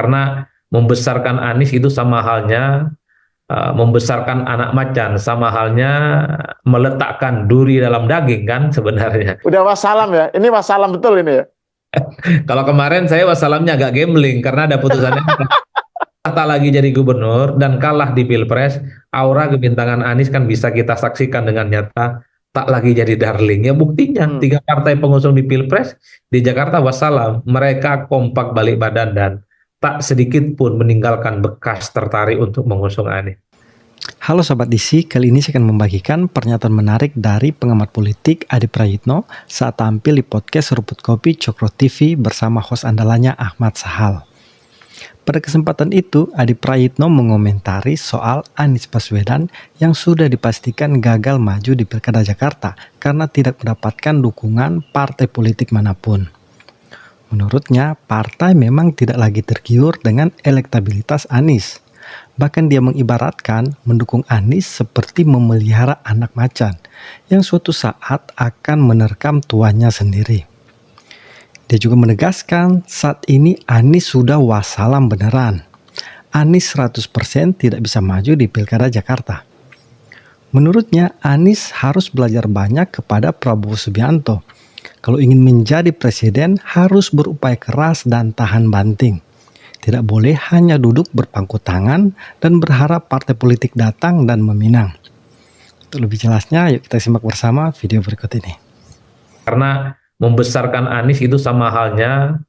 Karena membesarkan Anies itu sama halnya membesarkan anak macan, sama halnya meletakkan duri dalam daging kan sebenarnya. Udah wassalam ya, ini wassalam betul ini ya. Kalau kemarin saya wassalamnya agak gambling karena ada putusannya tak lagi jadi gubernur dan kalah di Pilpres, aura kebintangan Anies kan bisa kita saksikan dengan nyata tak lagi jadi darling. Ya buktinya tiga partai pengusung di Pilpres di Jakarta wassalam, mereka kompak balik badan dan tak sedikit pun meninggalkan bekas tertarik untuk mengusung Anies. Halo Sobat DC, kali ini saya akan membagikan pernyataan menarik dari pengamat politik Adi Prayitno saat tampil di podcast Seruput Kopi Cokro TV bersama host andalannya Ahmad Sahal. Pada kesempatan itu, Adi Prayitno mengomentari soal Anies Baswedan yang sudah dipastikan gagal maju di Pilkada Jakarta karena tidak mendapatkan dukungan partai politik manapun. Menurutnya, partai memang tidak lagi tergiur dengan elektabilitas Anies. Bahkan dia mengibaratkan mendukung Anies seperti memelihara anak macan yang suatu saat akan menerkam tuannya sendiri. Dia juga menegaskan saat ini Anies sudah wassalam beneran. Anies 100% tidak bisa maju di Pilkada Jakarta. Menurutnya Anies harus belajar banyak kepada Prabowo Subianto. Kalau ingin menjadi presiden harus berupaya keras dan tahan banting. Tidak boleh hanya duduk berpangku tangan dan berharap partai politik datang dan meminang. Untuk lebih jelasnya, yuk kita simak bersama video berikut ini. Karena membesarkan Anies itu sama halnya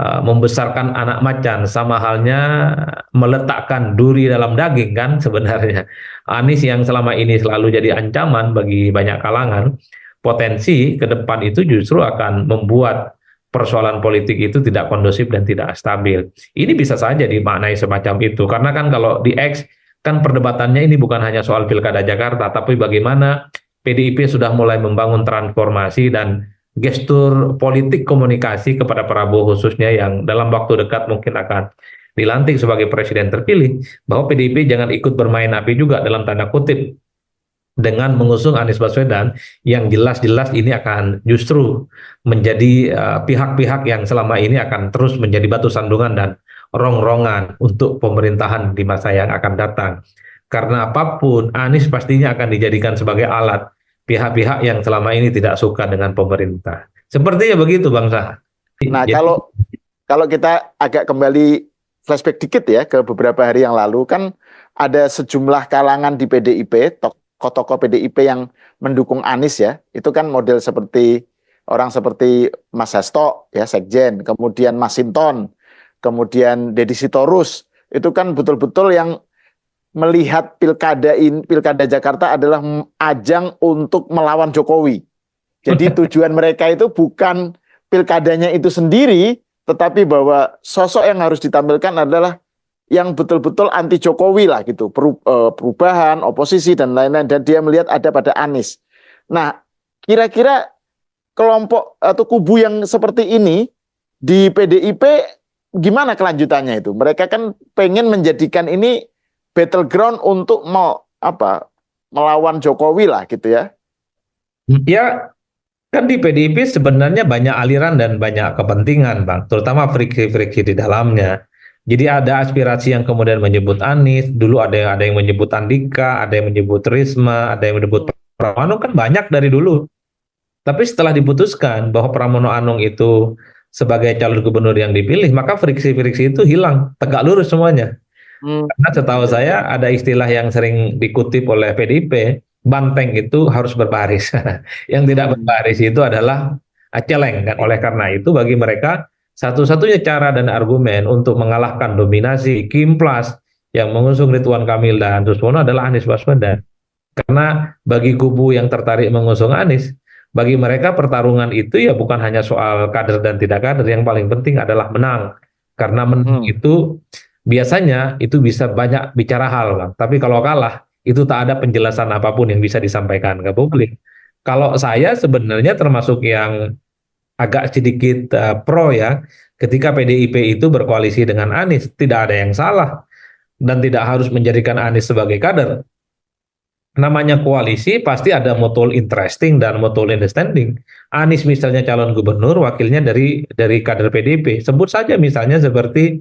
membesarkan anak macan, sama halnya meletakkan duri dalam daging kan sebenarnya. Anies yang selama ini selalu jadi ancaman bagi banyak kalangan, potensi ke depan itu justru akan membuat persoalan politik itu tidak kondusif dan tidak stabil. Ini bisa saja dimaknai semacam itu, karena kan kalau di X kan perdebatannya ini bukan hanya soal Pilkada Jakarta, tapi bagaimana PDIP sudah mulai membangun transformasi dan gestur politik komunikasi kepada Prabowo khususnya yang dalam waktu dekat mungkin akan dilantik sebagai presiden terpilih, bahwa PDIP jangan ikut bermain api juga dalam tanda kutip dengan mengusung Anies Baswedan yang jelas-jelas ini akan justru menjadi pihak-pihak yang selama ini akan terus menjadi batu sandungan dan rongrongan untuk pemerintahan di masa yang akan datang. Karena apapun, Anies pastinya akan dijadikan sebagai alat pihak-pihak yang selama ini tidak suka dengan pemerintah. Sepertinya begitu Bang Sah. Nah, kalau kita agak kembali flashback dikit ya ke beberapa hari yang lalu, kan ada sejumlah kalangan di PDIP, tokoh-tokoh PDIP yang mendukung Anies ya. Itu kan model seperti orang seperti Mas Hasto ya, Sekjen, kemudian Mas Hinton, kemudian Deddy Sitorus. Itu kan betul-betul yang melihat Pilkada Jakarta adalah ajang untuk melawan Jokowi. Jadi tujuan mereka itu bukan pilkadanya itu sendiri, tetapi bahwa sosok yang harus ditampilkan adalah yang betul-betul anti Jokowi lah gitu, perubahan, oposisi dan lain-lain, dan dia melihat ada pada Anies. Nah, kira-kira kelompok atau kubu yang seperti ini di PDIP gimana kelanjutannya itu? Mereka kan pengen menjadikan ini battleground untuk melawan Jokowi lah gitu ya. Ya, kan di PDIP sebenarnya banyak aliran dan banyak kepentingan Bang, terutama friksi-friksi di dalamnya. Jadi ada aspirasi yang kemudian menyebut Anies, dulu ada yang menyebut Andika, ada yang menyebut Risma, ada yang menyebut Pramono, kan banyak dari dulu. Tapi setelah diputuskan bahwa Pramono Anung itu sebagai calon gubernur yang dipilih, maka friksi-friksi itu hilang, tegak lurus semuanya. Karena setahu saya ada istilah yang sering dikutip oleh PDIP, banteng itu harus berbaris. Yang tidak berbaris itu adalah celeng kan. Oleh karena itu bagi mereka satu-satunya cara dan argumen untuk mengalahkan dominasi Kimplas yang mengusung Ridwan Kamil dan Suswono adalah Anies Baswedan. Karena bagi kubu yang tertarik mengusung Anies, bagi mereka pertarungan itu ya bukan hanya soal kader dan tidak kader, yang paling penting adalah menang. Karena menang itu biasanya itu bisa banyak bicara hal, Bang. Tapi kalau kalah, itu tak ada penjelasan apapun yang bisa disampaikan ke publik. Kalau saya sebenarnya termasuk yang agak sedikit pro ya, ketika PDIP itu berkoalisi dengan Anies, tidak ada yang salah. Dan tidak harus menjadikan Anies sebagai kader. Namanya koalisi pasti ada mutual interesting dan mutual understanding. Anies misalnya calon gubernur, wakilnya dari kader PDIP. Sebut saja misalnya seperti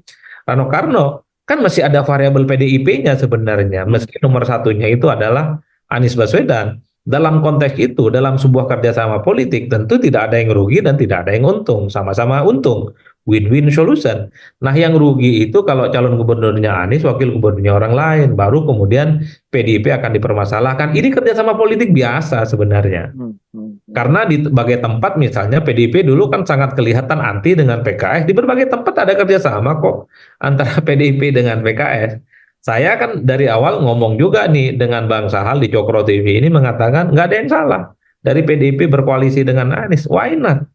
Rano Karno, kan masih ada variabel PDIP-nya sebenarnya, meski nomor satunya itu adalah Anies Baswedan. Dalam konteks itu, dalam sebuah kerjasama politik, tentu tidak ada yang rugi dan tidak ada yang untung, sama-sama untung, win-win solution. Nah, yang rugi itu kalau calon gubernurnya Anies, wakil gubernurnya orang lain, baru kemudian PDIP akan dipermasalahkan. Ini kerjasama politik biasa sebenarnya. Karena di berbagai tempat misalnya PDIP dulu kan sangat kelihatan anti dengan PKS. Di berbagai tempat ada kerjasama kok antara PDIP dengan PKS. Saya kan dari awal ngomong juga nih dengan Bang Sahal di Cokro TV ini mengatakan nggak ada yang salah dari PDIP berkoalisi dengan Anies. Why not?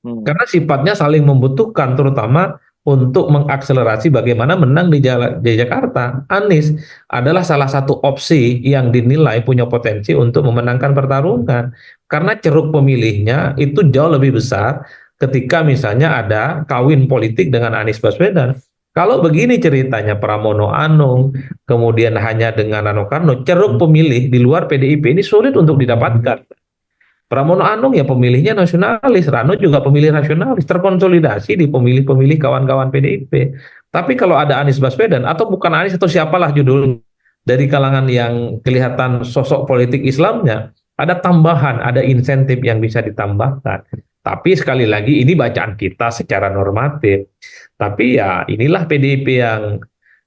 Karena sifatnya saling membutuhkan, terutama untuk mengakselerasi bagaimana menang di Jakarta. Anies adalah salah satu opsi yang dinilai punya potensi untuk memenangkan pertarungan. Karena ceruk pemilihnya itu jauh lebih besar ketika misalnya ada kawin politik dengan Anies Baswedan. Kalau begini ceritanya Pramono Anung, kemudian hanya dengan Rano Karno, ceruk pemilih di luar PDIP ini sulit untuk didapatkan. Pramono Anung ya pemilihnya nasionalis, Rano juga pemilih nasionalis, terkonsolidasi di pemilih-pemilih kawan-kawan PDIP. Tapi kalau ada Anies Baswedan atau bukan Anies atau siapalah judul dari kalangan yang kelihatan sosok politik Islamnya, ada tambahan, ada insentif yang bisa ditambahkan. Tapi sekali lagi ini bacaan kita secara normatif. Tapi ya inilah PDIP yang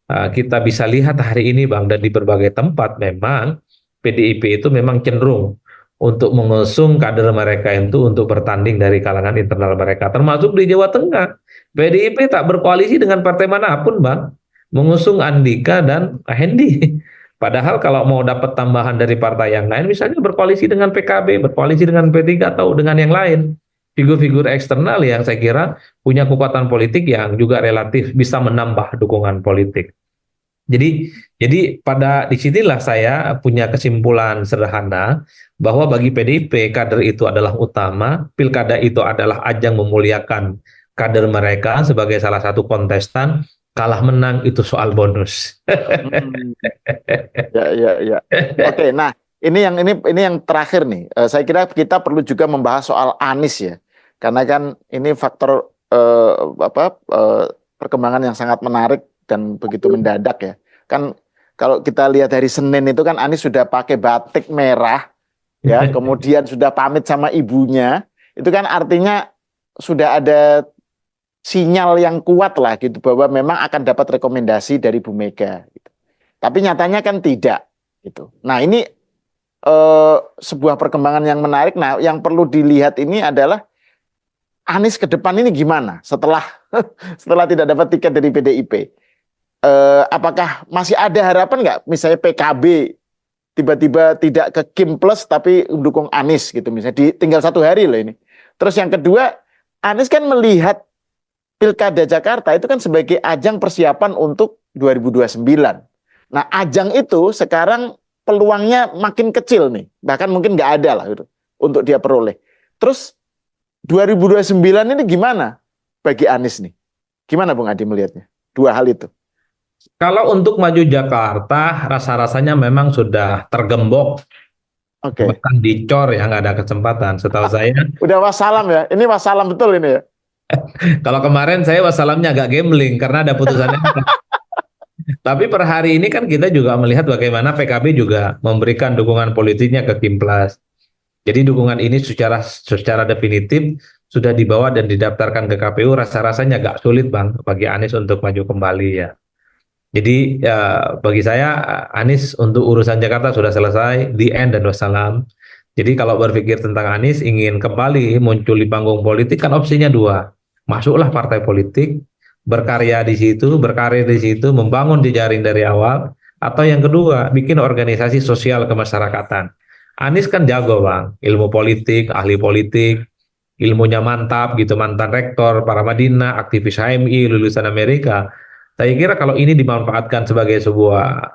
kita bisa lihat hari ini Bang, dan di berbagai tempat memang PDIP itu memang cenderung untuk mengusung kader mereka itu untuk bertanding dari kalangan internal mereka, termasuk di Jawa Tengah. PDIP tak berkoalisi dengan partai manapun, Bang, mengusung Andika dan Hendi. Padahal kalau mau dapat tambahan dari partai yang lain, misalnya berkoalisi dengan PKB, berkoalisi dengan P3 atau dengan yang lain, figur-figur eksternal yang saya kira punya kekuatan politik yang juga relatif bisa menambah dukungan politik. Jadi pada disinilah saya punya kesimpulan sederhana bahwa bagi PDIP kader itu adalah utama, pilkada itu adalah ajang memuliakan kader mereka sebagai salah satu kontestan, kalah menang itu soal bonus. Ya. Oke, nah ini yang terakhir nih. Saya kira kita perlu juga membahas soal Anies ya, karena kan ini faktor perkembangan yang sangat menarik dan begitu mendadak ya. Kan kalau kita lihat hari Senin itu kan Anies sudah pakai batik merah ya, kemudian sudah pamit sama ibunya. Itu kan artinya sudah ada sinyal yang kuat lah gitu bahwa memang akan dapat rekomendasi dari Bu Mega gitu. Tapi nyatanya kan tidak gitu. Nah, ini sebuah perkembangan yang menarik. Nah, yang perlu dilihat ini adalah Anies ke depan ini gimana setelah tidak dapat tiket dari PDIP. Apakah masih ada harapan nggak misalnya PKB tiba-tiba tidak ke Kim Plus tapi mendukung Anies gitu misalnya tinggal 1 hari loh ini. Terus yang kedua, Anies kan melihat Pilkada Jakarta itu kan sebagai ajang persiapan untuk 2029. Nah, ajang itu sekarang peluangnya makin kecil nih, bahkan mungkin nggak ada lah gitu, untuk dia peroleh. Terus 2029 ini gimana bagi Anies nih? Gimana Bung Adi melihatnya? 2 hal itu. Kalau untuk maju Jakarta, rasa-rasanya memang sudah tergembok, bahkan dicor ya, nggak ada kesempatan. Setahu saya. Udah wassalam ya, ini wassalam betul ini ya. Kalau kemarin saya wassalamnya agak gambling karena ada putusannya. Tapi per hari ini kan kita juga melihat bagaimana PKB juga memberikan dukungan politiknya ke Kim Plus. Jadi dukungan ini secara definitif sudah dibawa dan didaftarkan ke KPU. Rasa-rasanya agak sulit Bang bagi Anies untuk maju kembali ya. Jadi ya, bagi saya Anies untuk urusan Jakarta sudah selesai, the end dan wassalam. Jadi kalau berpikir tentang Anies ingin kembali muncul di panggung politik kan opsinya 2. Masuklah partai politik, berkarya di situ, berkarir di situ, membangun jejaring dari awal. Atau yang kedua, bikin organisasi sosial kemasyarakatan. Anies kan jago Bang, ilmu politik, ahli politik, ilmunya mantap gitu, mantan rektor Paramadina, aktivis HMI, lulusan Amerika. Saya kira kalau ini dimanfaatkan sebagai sebuah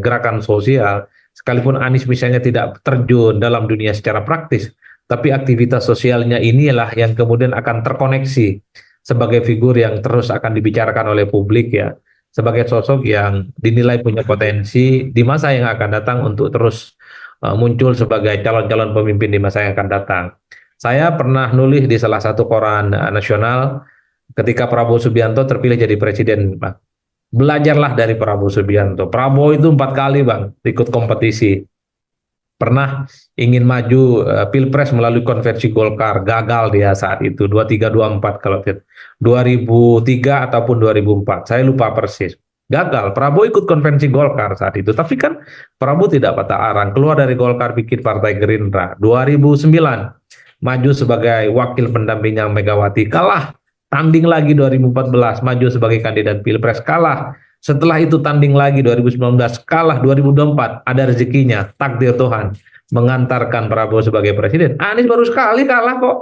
gerakan sosial, sekalipun Anies misalnya tidak terjun dalam dunia secara praktis, tapi aktivitas sosialnya inilah yang kemudian akan terkoneksi sebagai figur yang terus akan dibicarakan oleh publik ya, sebagai sosok yang dinilai punya potensi di masa yang akan datang untuk terus muncul sebagai calon-calon pemimpin di masa yang akan datang. Saya pernah nulis di salah satu koran nasional ketika Prabowo Subianto terpilih jadi presiden, Bang. Belajarlah dari Prabowo Subianto. Prabowo itu 4 kali, Bang, ikut kompetisi. Pernah ingin maju Pilpres melalui konversi Golkar, gagal dia saat itu 23-24 kalau tidak 2003 ataupun 2004, saya lupa persis. Gagal. Prabowo ikut konvensi Golkar saat itu, tapi kan Prabowo tidak patah arang, keluar dari Golkar bikin Partai Gerindra. 2009 maju sebagai wakil pendampingnya Megawati, kalah. Tanding lagi 2014 maju sebagai kandidat Pilpres, kalah. Setelah itu tanding lagi 2019, kalah. 2024 ada rezekinya, takdir Tuhan mengantarkan Prabowo sebagai presiden. Anies baru sekali kalah kok.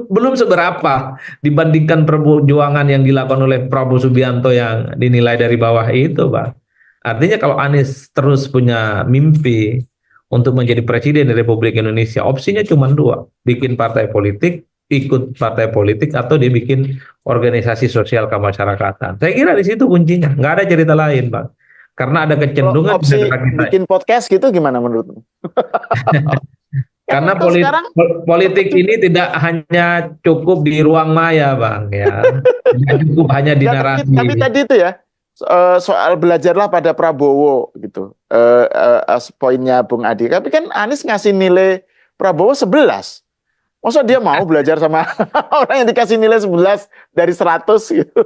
belum seberapa dibandingkan perjuangan yang dilakukan oleh Prabowo Subianto yang dinilai dari bawah itu, Bang. Artinya kalau Anies terus punya mimpi untuk menjadi presiden di Republik Indonesia, opsinya cuma dua: bikin partai politik, ikut partai politik, atau dia bikin organisasi sosial kemasyarakatan. Saya kira di situ kuncinya, nggak ada cerita lain, Bang. Karena ada Kalau kecenderungan di opsi negara kita. bikin podcast gitu gimana menurutmu? Karena Kan sekarang politik ini tidak hanya cukup di ruang maya, Bang, ya. Tidak cukup hanya di enggak, tapi narasi. tadi itu ya soal belajarlah pada Prabowo gitu. Poinnya Bung Adi. Tapi kan Anies ngasih nilai Prabowo 11. Masa dia mau belajar sama orang yang dikasih nilai 11 dari 100 gitu?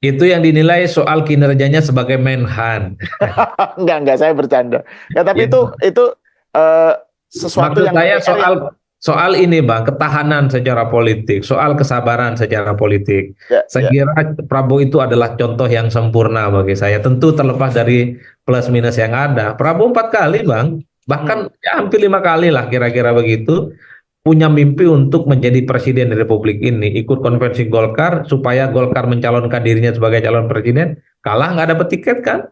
Itu yang dinilai soal kinerjanya sebagai Menhan. Enggak, saya bercanda. Ya, tapi Ya. itu sesuatu Maksud yang saya PR yang soal ini, Bang, ketahanan secara politik, soal kesabaran secara politik. ya, Saya ya. kira Prabowo itu adalah contoh yang sempurna bagi saya. Tentu terlepas dari plus minus yang ada. Prabowo 4 kali, Bang, bahkan ya, hampir 5 kali lah kira-kira begitu, punya mimpi untuk menjadi presiden di Republik ini, ikut konvensi Golkar supaya Golkar mencalonkan dirinya sebagai calon presiden, kalah nggak dapat tiket kan.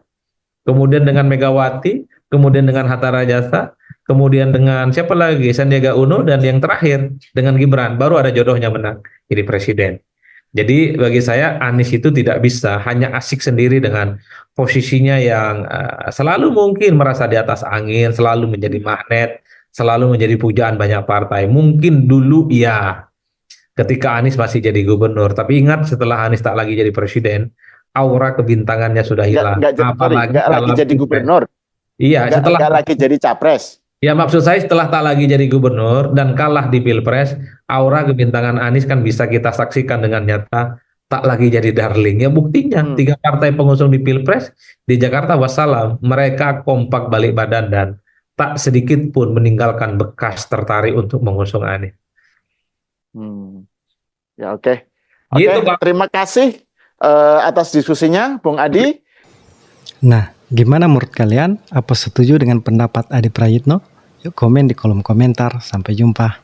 Kemudian dengan Megawati, kemudian dengan Hatta Rajasa, kemudian dengan siapa lagi, Sandiaga Uno, dan yang terakhir dengan Gibran, baru ada jodohnya menang jadi presiden. Jadi bagi saya Anies itu tidak bisa hanya asik sendiri dengan posisinya yang selalu mungkin merasa di atas angin, selalu menjadi magnet, selalu menjadi pujaan banyak partai. Mungkin dulu ya, ketika Anies masih jadi gubernur, tapi ingat setelah Anies tak lagi jadi presiden, aura kebintangannya sudah hilang. Apalagi nggak lagi kalau jadi gubernur, iya, setelah nggak lagi jadi capres. ya maksud saya setelah tak lagi jadi gubernur dan kalah di Pilpres, aura kebintangan Anies kan bisa kita saksikan dengan nyata, tak lagi jadi darling. Ya buktinya 3 partai pengusung di Pilpres di Jakarta wassalam, mereka kompak balik badan dan tak sedikit pun meninggalkan bekas tertarik untuk mengusung Anies. Ya oke. Gitu, Pak. Terima kasih atas diskusinya, Bung Adi. Nah, gimana menurut kalian? Apa setuju dengan pendapat Adi Prayitno? Yuk komen di kolom komentar. Sampai jumpa.